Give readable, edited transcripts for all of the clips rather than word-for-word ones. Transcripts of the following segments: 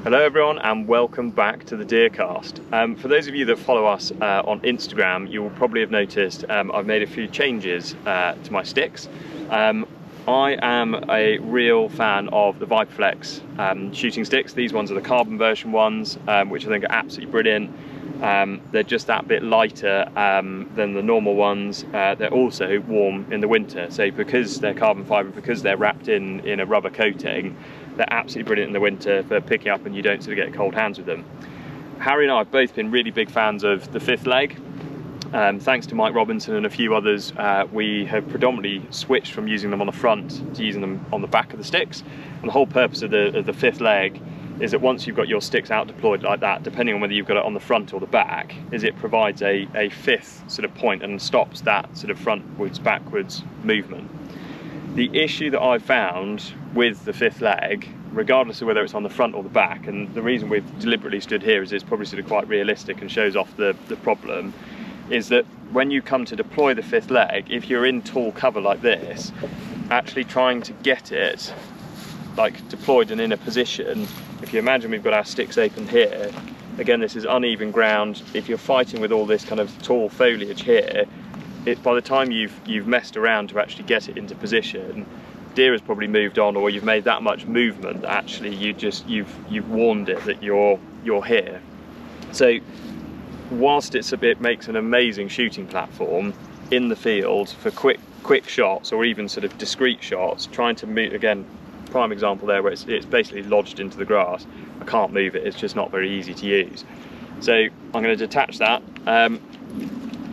Hello everyone and welcome back to the Deercast. For those of you that follow us on Instagram, you will probably have noticed I've made a few changes to my sticks. I am a real fan of the Viperflex shooting sticks. These ones are the carbon version ones, which I think are absolutely brilliant. They're just that bit lighter than the normal ones. They're also warm in the winter, so because they're carbon fibre, because they're wrapped in a rubber coating, they're absolutely brilliant in the winter for picking up and you don't sort of get cold hands with them. Harry and I have both been really big fans of the fifth leg. Thanks to Mike Robinson and a few others, we have predominantly switched from using them on the front to using them on the back of the sticks. And the whole purpose of the fifth leg is that once you've got your sticks out deployed like that, depending on whether you've got it on the front or the back, is it provides a fifth sort of point and stops that sort of frontwards, backwards movement. The issue that I've found with the fifth leg, regardless of whether it's on the front or the back, and the reason we've deliberately stood here is it's probably sort of quite realistic and shows off the problem, is that when you come to deploy the fifth leg, if you're in tall cover like this, actually trying to get it like deployed and in a position, if you imagine we've got our sticks open here, again this is uneven ground, if you're fighting with all this kind of tall foliage here, by the time you've messed around to actually get it into position, deer has probably moved on, or you've made that much movement that actually you've warned it that you're here. So whilst it makes an amazing shooting platform in the field for quick shots or even sort of discrete shots, trying to move, again, prime example there where it's basically lodged into the grass, I can't move it, it's just not very easy to use. So I'm going to detach that and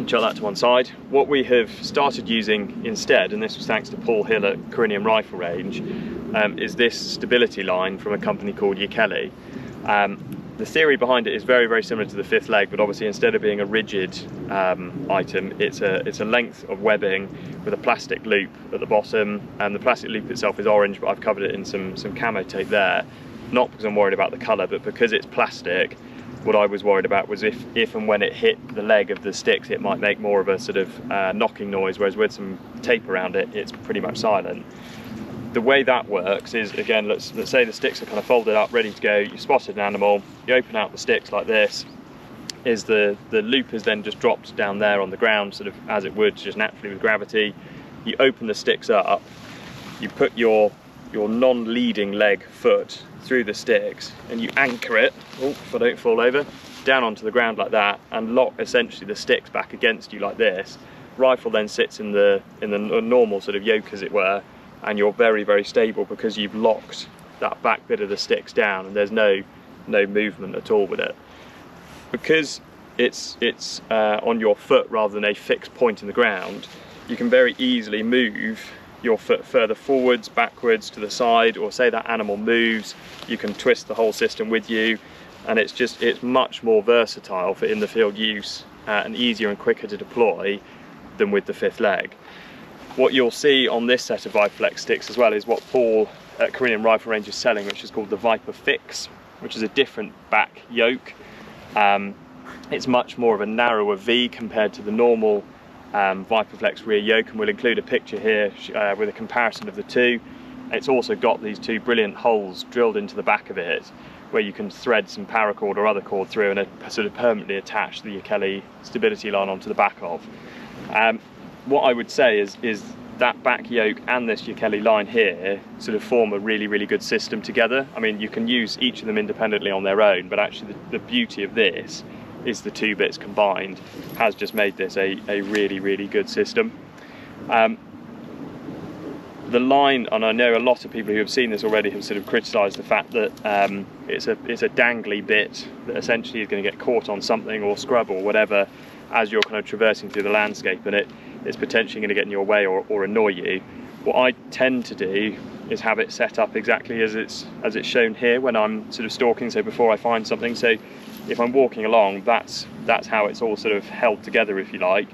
chuck that to one side. What we have started using instead, and this was thanks to Paul Hill at Corinium Rifle Range, is this stability line from a company called Ykelly. The theory behind it is very, very similar to the fifth leg, but obviously instead of being a rigid item, it's a length of webbing with a plastic loop at the bottom, and the plastic loop itself is orange, but I've covered it in some camo tape there, not because I'm worried about the colour, but because it's plastic. What I was worried about was if and when it hit the leg of the sticks, it might make more of a sort of knocking noise, whereas with some tape around it, it's pretty much silent. The way that works is, again, let's say the sticks are kind of folded up, ready to go, you spotted an animal, you open out the sticks like this, is the loop is then just dropped down there on the ground, sort of as it would, just naturally with gravity. You open the sticks up, you put your non-leading leg foot through the sticks and you anchor it, if I don't fall over, down onto the ground like that, and lock essentially the sticks back against you like this. Rifle then sits in the normal sort of yoke, as it were, and you're very, very stable because you've locked that back bit of the sticks down and there's no movement at all with it. Because it's on your foot rather than a fixed point in the ground, you can very easily move your foot further forwards, backwards, to the side, or say that animal moves, you can twist the whole system with you, and it's much more versatile for in the field use and easier and quicker to deploy than with the fifth leg. What you'll see on this set of Viperflex sticks as well is what Paul at Corinium Rifle Range is selling, which is called the Viperfix, which is a different back yoke. It's much more of a narrower V compared to the normal Viperflex rear yoke, and we'll include a picture here with a comparison of the two. It's also got these two brilliant holes drilled into the back of it where you can thread some paracord or other cord through and sort of permanently attach the Ykelly stability line onto the back of. What I would say is that back yoke and this Ykelly line here sort of form a really, really good system together. I mean, you can use each of them independently on their own, but actually the beauty of this is the two bits combined has just made this a really, really good system. The line, and I know a lot of people who have seen this already have sort of criticised the fact that it's a dangly bit that essentially is going to get caught on something or scrub or whatever as you're kind of traversing through the landscape, and it's potentially going to get in your way or annoy you. What I tend to do is have it set up exactly as it's shown here when I'm sort of stalking, so before I find something. So if I'm walking along, that's how it's all sort of held together, if you like.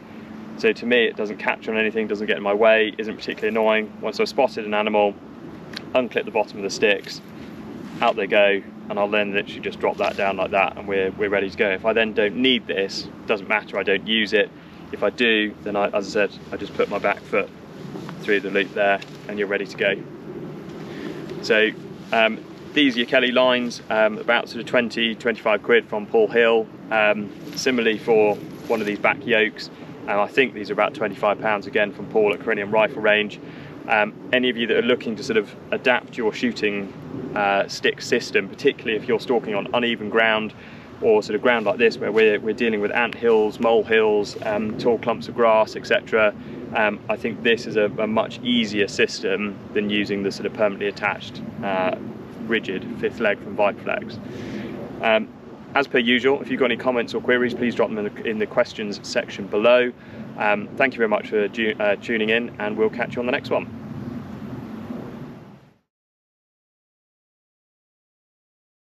So to me, it doesn't catch on anything, doesn't get in my way, isn't particularly annoying. Once I've spotted an animal, unclip the bottom of the sticks, out they go, and I'll then literally just drop that down like that, and we're ready to go. If I then don't need this, doesn't matter, I don't use it. If I do, then as I said, I just put my back foot through the loop there, and you're ready to go. So These are your Kelly lines, about sort of 20, 25 quid from Paul Hill. Similarly for one of these back yokes, I think these are about £25 again from Paul at Corinium Rifle Range. Any of you that are looking to sort of adapt your shooting stick system, particularly if you're stalking on uneven ground or sort of ground like this where we're dealing with ant hills, mole hills, tall clumps of grass, etc. I think this is a much easier system than using the sort of permanently attached rigid fifth leg from Viperflex. As per usual, if you've got any comments or queries, please drop them in the questions section below. Thank you very much for tuning in, and we'll catch you on the next one.